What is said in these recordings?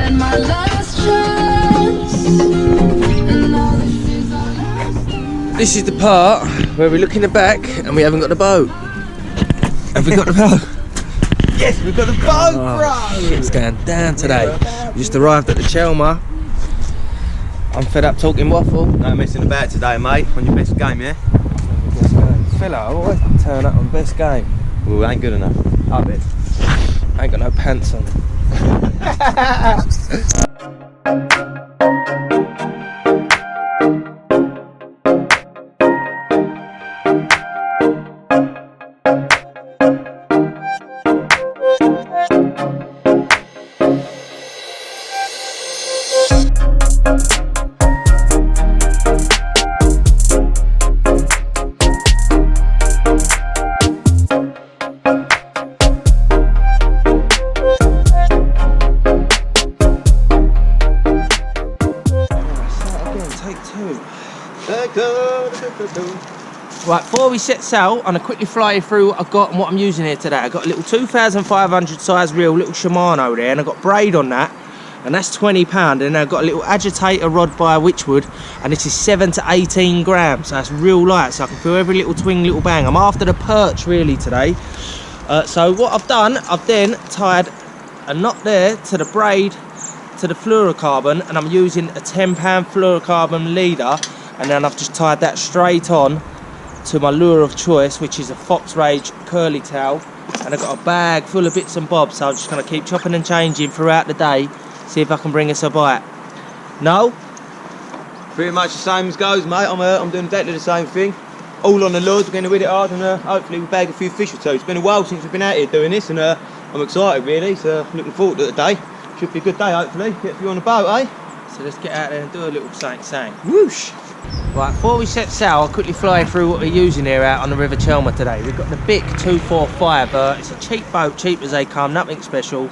and my last chance. And all this is our last. This is the part where we look in the back and we haven't got the boat. Have we got the boat? Yes, we've got the boat, bro! Shit's going down today. We just arrived at the Chelmer. I'm fed up talking waffle. No messing about today, mate. On your best game, yeah? Best game. Fella, I always turn up on best game. Well, ain't good enough. I bet. I ain't got no pants on. Right, before we set sail, I'm gonna quickly fly you through what I've got and what I'm using here today. I've got a little 2,500 size reel, little Shimano there, and I've got braid on that, and that's £20. And I've got a little agitator rod by Witchwood, and this is 7 to 18 grams, so that's real light, so I can feel every little twing, little bang. I'm after the perch really today. So what I've done, I've then tied a knot there to the braid, to the fluorocarbon, and I'm using a £10 fluorocarbon leader, and then I've just tied that straight on to my lure of choice, which is a Fox Rage curly tail, and I've got a bag full of bits and bobs, so I'm just going to keep chopping and changing throughout the day, see if I can bring us a bite. No? Pretty much the same as goes, mate. I'm doing exactly the same thing. All on the lures, we're going to hit it hard, and hopefully we'll bag a few fish or two. It's been a while since we've been out here doing this, and I'm excited really, so looking forward to the day. Should be a good day, hopefully. Get a few on the boat, eh? So let's get out there and do a little sang. Whoosh! Right, before we set sail, I'll quickly fly through what we're using here out on the River Chelmer today. We've got the Bic 245. It's a cheap boat, cheap as they come, nothing special.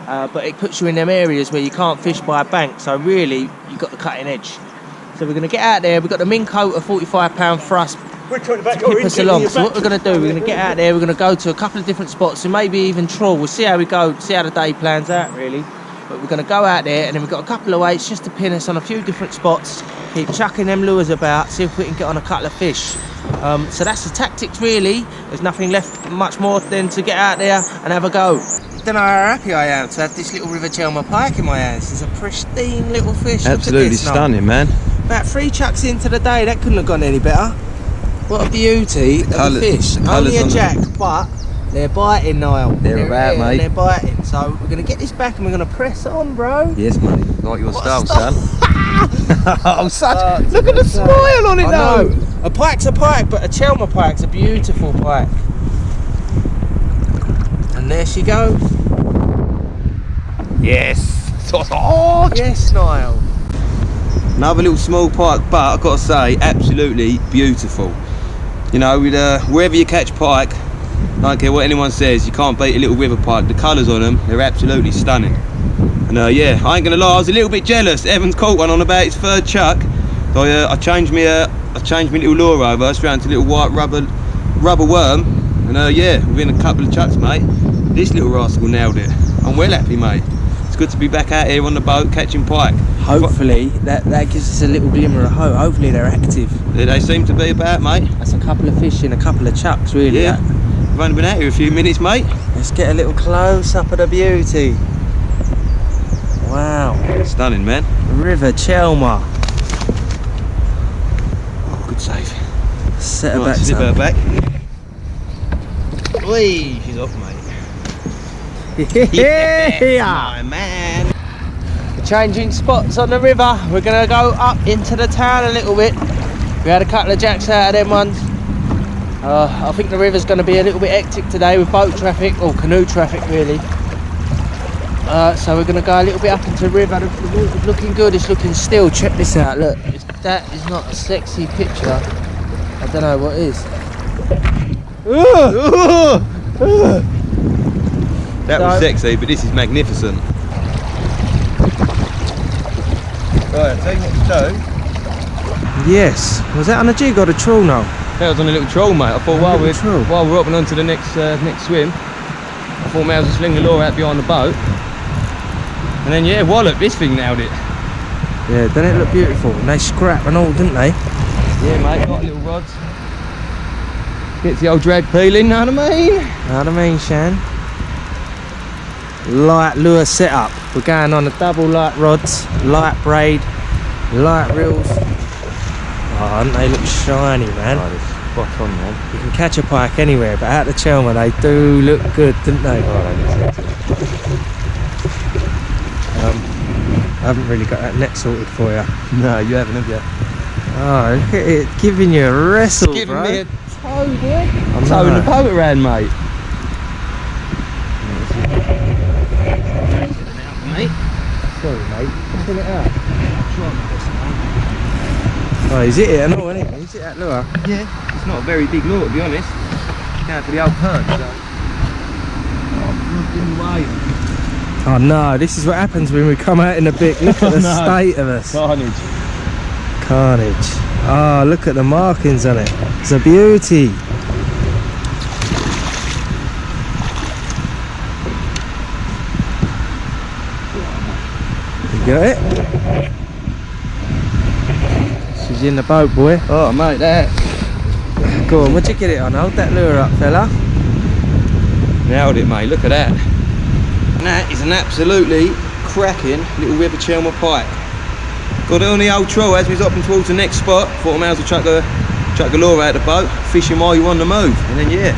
But it puts you in them areas where you can't fish by a bank, so really, you've got the cutting edge. So we're going to get out there. We've got the Minn Coat of £45 thrust to keep us along. So what we're going to do, we're going to get out there, we're going to go to a couple of different spots and maybe even trawl. We'll see how we go, see how the day plans out really. But we're going to go out there, and then we've got a couple of weights just to pin us on a few different spots, keep chucking them lures about, see if we can get on a couple of fish. So that's the tactics really. There's nothing left much more than to get out there and have a go. I don't know how happy I am to have this little River Chelmer pike in my hands. It's a pristine little fish. Absolutely stunning, man. About 3 chucks into the day, that couldn't have gone any better. What a beauty of a fish. Only a jack, but they're biting, Niall. They're about, mate. They're biting. So we're going to get this back and we're going to press on, bro. Yes, mate. Like your style, son. Oh, look at the smile on it, though. A pike's a pike, but a Chelmer pike's a beautiful pike. And there she goes. Yes. Yes, Niall. Another little small pike, but I've got to say, absolutely beautiful. You know, with wherever you catch pike, I don't care what anyone says, you can't beat a little river pike. The colours on them, they're absolutely stunning. And yeah, I ain't gonna lie, I was a little bit jealous. Evan's caught one on about his 3rd chuck. So I changed me little lure over, straight to a little white rubber worm. And yeah, within a couple of chucks, mate, this little rascal nailed it. I'm well happy, mate. It's good to be back out here on the boat catching pike. Hopefully that gives us a little glimmer of hope. Hopefully they're active. They seem to be about, mate. That's a couple of fish in a couple of chucks, really. Yeah. We've only been out here a few minutes, mate. Let's get a little close up of the beauty. Wow. Stunning, man. River Chelmer. Oh, good save. Set her Right, back. zip her back. Whee, she's off, mate. Yeah, my man. Changing spots on the river. We're gonna go up into the town a little bit. We had a couple of jacks out of them ones. I think the river's going to be a little bit hectic today with boat traffic, or canoe traffic really. So we're going to go a little bit up into the river. The water's looking good, it's looking still. Check this out, look. If that is not a sexy picture, I don't know what is. That was sexy, but this is magnificent. Right, I'll tell you what to do. Yes. Was that on a jig or a trawl now? That was on a little troll, mate. I thought while we're up and on to the next swim, I thought maybe I'll just sling the lure out behind the boat. And then yeah, wallop, this thing nailed it. Yeah, doesn't it look beautiful? And they scrap and all, didn't they? Yeah, mate, got little rods. Gets the old drag peeling, know what I mean? Know what I mean, Shan? Light lure setup. We're going on a double light rods, light braid, light reels. Oh, don't they look shiny, man? Oh, they're spot on, man. You can catch a pike anywhere, but out the Chelmer they do look good, don't they? Oh, they look sexy. I haven't really got that net sorted for you. No, you haven't, have you? Oh, look at it, giving you a wrestle, Giving bro. me a toe, boy. I'm Towing the not. boat around, mate. Mate. Sorry, mate. Pull it out. Oh, he's hit it and all, isn't he? He's hit that lure. Yeah, it's not a very big lure, to be honest. Down to the old perch, so. Oh no, this is what happens when we come out in a bit. Look at the No. state of us. Carnage. Carnage. Oh, look at the markings on it. It's a beauty. You got it? She's in the boat, boy. Oh, mate, that. Go on, what'd you get it on? Hold that lure up, fella. Nailed it, mate, look at that. And that is an absolutely cracking little river Chelmer pike. Got it on the old troll as we was up and towards the next spot. Thought I might as well chuck a lure out the boat, fishing while you're on the move. And then yeah,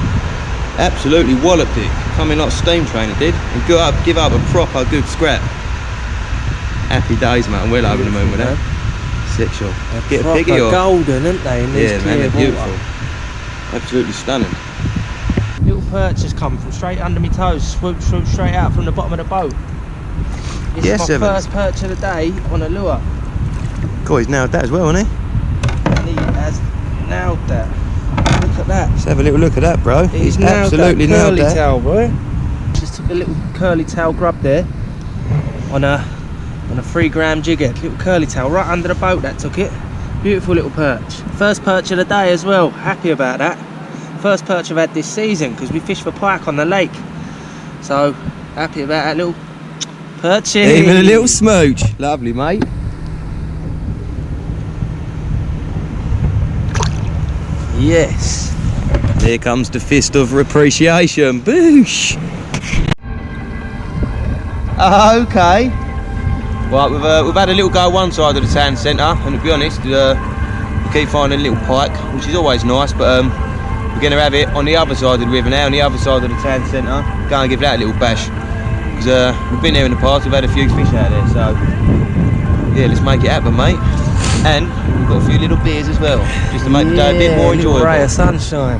absolutely walloped it. Coming like a steam train it did. And give up a proper good scrap. Happy days, mate, I'm well over the moon with that. Sexual. Get a piggy or golden, aren't they? In these yeah, man, they're clear beautiful. water. Absolutely stunning. Little perch has come from straight under my toes, swooped straight out from the bottom of the boat. This Yes, is my Evan. first perch of the day on a lure. God, he's nailed that as well, hasn't he? And he has nailed that. Look at that. Let's have a little look at that, bro. He's nailed absolutely that nailed curly that. tail, boy. Just took a little curly tail grub there on a 3 gram jigger. Little curly tail right under the boat that took it. Beautiful little perch. First perch of the day as well. Happy about that. First perch I've had this season because we fish for pike on the lake. So happy about that little perchy. Even a little smooch. Lovely, mate. Yes. Here comes the fist of appreciation. Boosh. Okay. Right, we've had a little go one side of the town centre, and to be honest, we keep finding a little pike, which is always nice. But we're going to have it on the other side of the river now, on the other side of the town centre. Go and give that a little bash, because we've been there in the past. We've had a few fish out there, so yeah, let's make it happen, mate. And we've got a few little beers as well, just to make the day a bit more enjoyable. Ray of sunshine.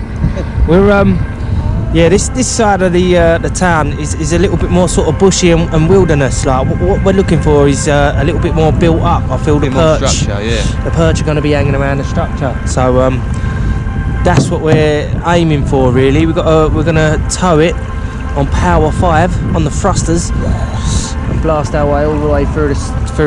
We're yeah, this side of the town is a little bit more sort of bushy and wilderness. Like what we're looking for is a little bit more built up. I feel the Bit more perch, structure, yeah. the perch are going to be hanging around the structure. So that's what we're aiming for, really. We're gonna tow it on power 5 on the thrusters and blast our way all the way through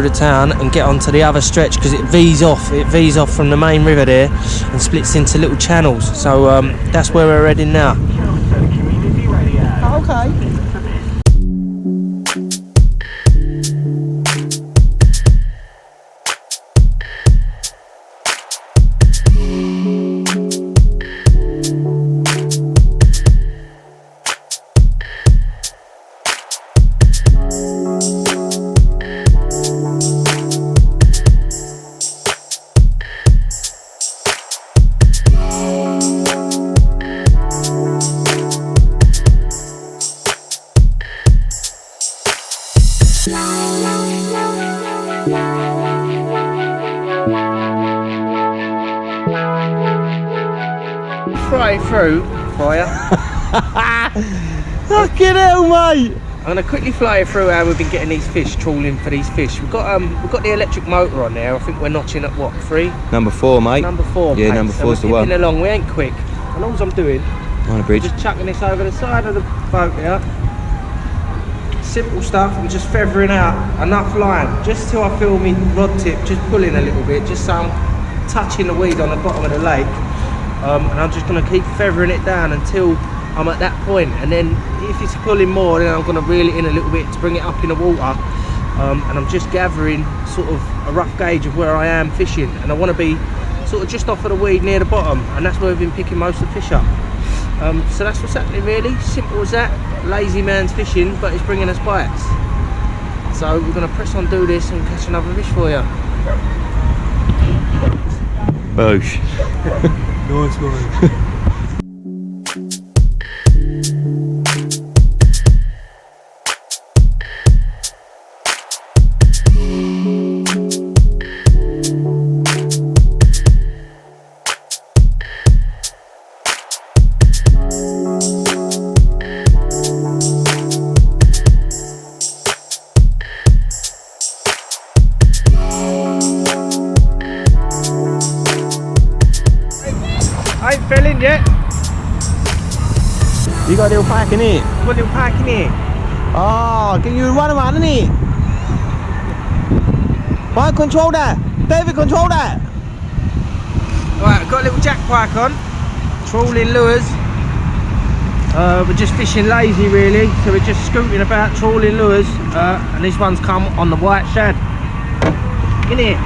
the town and get onto the other stretch, because it V's off from the main river there and splits into little channels. So that's where we're heading now. Okay. Fry through fire. Fucking hell, mate! I'm gonna quickly fly you through how we've been getting these fish, trawling for these fish. We've got the electric motor on there. I think we're notching at what, 3? Number 4, mate. Number 4. Yeah, pace. number So 4's the we're one. dipping along. We ain't quick. And all I'm doing, On the bridge. just chucking this over the side of the boat here. Simple stuff. I'm just feathering out enough line just till I feel me rod tip just pulling a little bit, just so I'm touching the weed on the bottom of the lake. And I'm just gonna keep feathering it down until I'm at that point, and then if it's pulling more, then I'm going to reel it in a little bit to bring it up in the water, and I'm just gathering sort of a rough gauge of where I am fishing, and I want to be sort of just off of the weed near the bottom, and that's where we've been picking most of the fish up. So that's what's happening really, simple as that. Lazy man's fishing, but it's bringing us bites. So we're going to press on, do this, and catch another fish for you. Boosh. Nice one. I ain't fell in yet. You got a little pike in it? Got a little pike in here. Oh, can you run around in it? Pike, control that. David, control that. Right, I've got a little jack pike on, trawling lures. We're just fishing lazy really, so we're just scooting about trawling lures, and this one's come on the white shad. In here.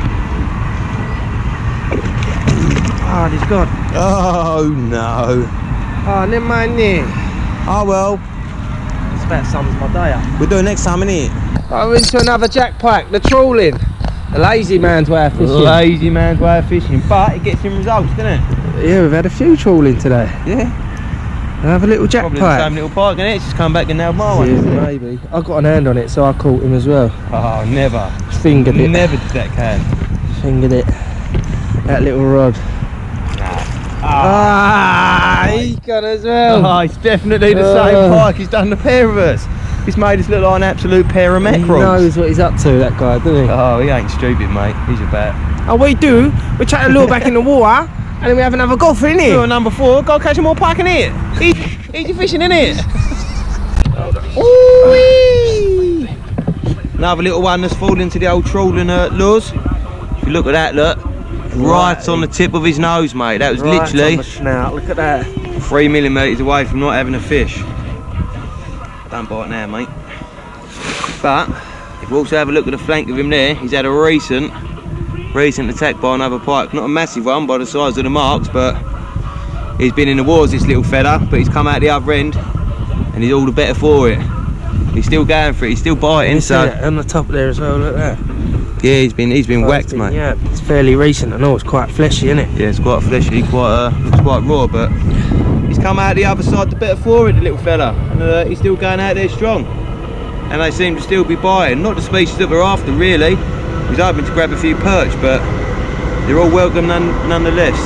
Oh, he's gone. Oh no. Oh, never mind there. Oh well. This about sums my day up. We'll do it next time, innit? I'm into another jack pike, the trawling. The lazy man's way of fishing. Lazy man's way of fishing, but it gets him results, doesn't it? Yeah, we've had a few trawling today. Yeah. Have a little jack Probably pike. the same little pike, innit? It's just come back and nailed my one. Yeah, maybe. I got an hand on it, so I caught him as well. Oh, never. Fingered it. Never did that can. Fingered it. That little rod. Ah, he's gone as well. Oh, it's definitely the same pike. He's done the pair of us. He's made us look like an absolute pair of mackerels. He knows what he's up to, that guy, doesn't he? Oh, he ain't stupid, mate. He's a bat. Oh, we do. We chuck the lure back in the water, and then we have another go for it, innit? Lure number 4, go catch some more pike in it. Easy fishing, innit? Ooh-wee. Another little one that's fallen into the old trawling lures. If you look at that, look. Right on the tip of his nose, mate. That was Right literally on the snout. Look at that. 3 millimetres away from not having a fish. Don't bite now, mate. But if we also have a look at the flank of him there, he's had a recent attack by another pike. Not a massive one by the size of the marks, but he's been in the wars, this little fella, but he's come out the other end and he's all the better for it. He's still going for it, he's still biting. You So see that on the top there as well, look at that. yeah, he's been whacked, mate. Yeah, it's fairly recent. I know it's quite fleshy, isn't it? Yeah, it's quite fleshy, looks quite raw, but he's come out the other side the better for it, the little fella, and he's still going out there strong. And they seem to still be biting. Not the species that we're after, really. He's hoping to grab a few perch, but they're all welcome nonetheless.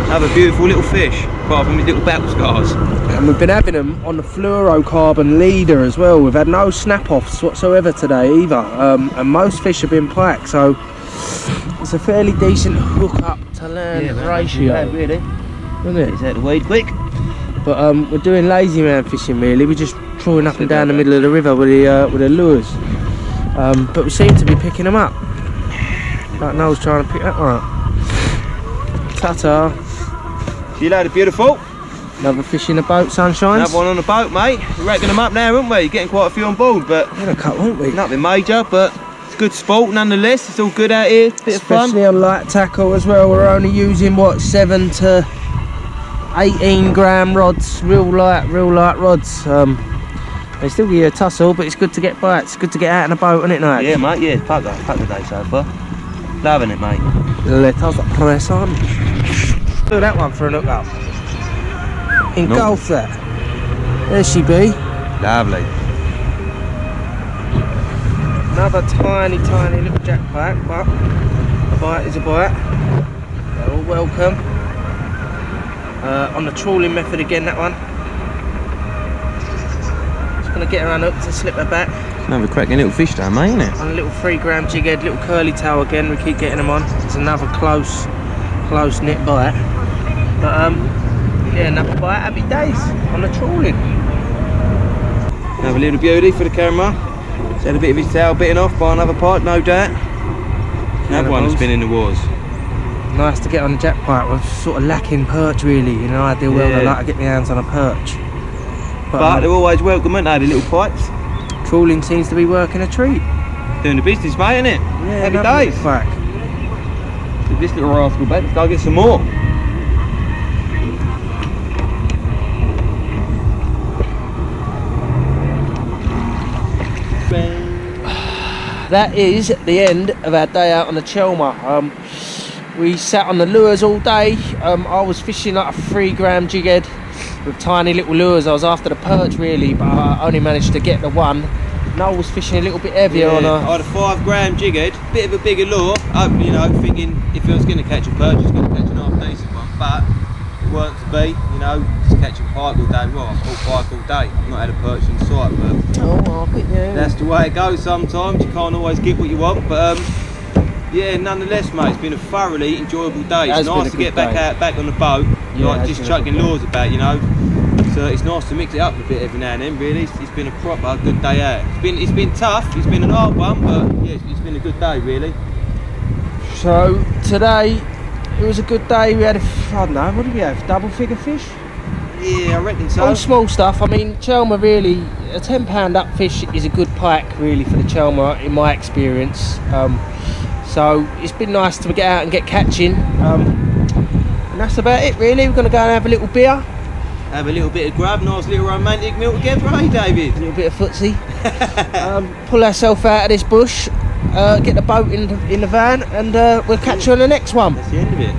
Another beautiful little fish, apart from his little battle scars. And we've been having them on the fluorocarbon leader as well. We've had no snap-offs whatsoever today either, and most fish have been pike, so it's a fairly decent hook up to land ratio, really. isn't it? Is that the weed quick? But we're doing lazy man fishing really. We're just trawling up and down the middle of the river with the lures, but we seem to be picking them up. Like Noel's trying to pick that one up. Ta-ta. See you later, beautiful. Another fish in the boat, sunshine. Another one on the boat, mate. We're racking them up now, aren't we? Getting quite a few on board, but We had a couple, haven't we? nothing major, but it's good sport nonetheless. It's all good out here, bit of fun. Especially on light tackle as well. We're only using what, 7 to 18 gram rods, real light rods. They still give you a tussle, but it's good to get bites. Good to get out in a boat, isn't it, Nigel? Yeah, mate, yeah, fuck the day so far. Loving it, mate. Let us press on. Do that one for a look up. Engulf that. There she be. Lovely. Another tiny little jack pike, but a bite is a bite. They're all welcome. On the trawling method again, that one. Just gonna get her unhooked and slip her back. Another cracking little fish though, mate, isn't it? On a little 3 gram jig head, little curly tail again. We keep getting them on. It's another close knit bite. But yeah, another bite. Happy days on the trawling. Another little beauty for the camera. He's had a bit of his tail bitten off by another pike, no doubt. Another one that's been in the wars. Nice to get on the jack pike. We're sort of lacking perch really. In an ideal world, I like to get my hands on a perch. But they're always welcome, aren't they, the little pikes? Trawling seems to be working a treat. doing the business, mate, isn't it? Yeah, Happy lovely days. crack. Give this little rascal back. Let's go get some more. That is the end of our day out on the Chelmer. We sat on the lures all day. I was fishing like a 3 gram jig head with tiny little lures. I was after the perch really, but I only managed to get the one. Noel was fishing a little bit heavier on I a... had a 5 gram jig head, bit of a bigger lure. You know, thinking if I was going to catch a perch, I was going to catch an half decent one. But it weren't to be. You know, just catching pike all day. Well, I caught pike all day. I've not had a perch in sight, but Oh, yeah. that's the way it goes sometimes. You can't always get what you want, but yeah, nonetheless, mate, it's been a thoroughly enjoyable day. It's nice to get back on the boat, Yeah, like just chucking lures about, you know. So it's nice to mix it up a bit every now and then. Really, it's been a proper good day out. It's been tough. It's been an hard one, but yeah, it's been a good day, really. So today it was a good day. We had I don't know, what did we have? Double figure fish? Yeah, I reckon so. All small stuff. I mean, Chelmer really, a 10 pound up fish is a good pike really for the Chelmer in my experience. So it's been nice to get out and get catching. And that's about it really. We're going to go and have a little beer. Have a little bit of grub, nice little romantic meal together, eh, David? A little bit of footsie. Pull ourselves out of this bush, get the boat in the van, and we'll catch you on the next one. That's the end of it.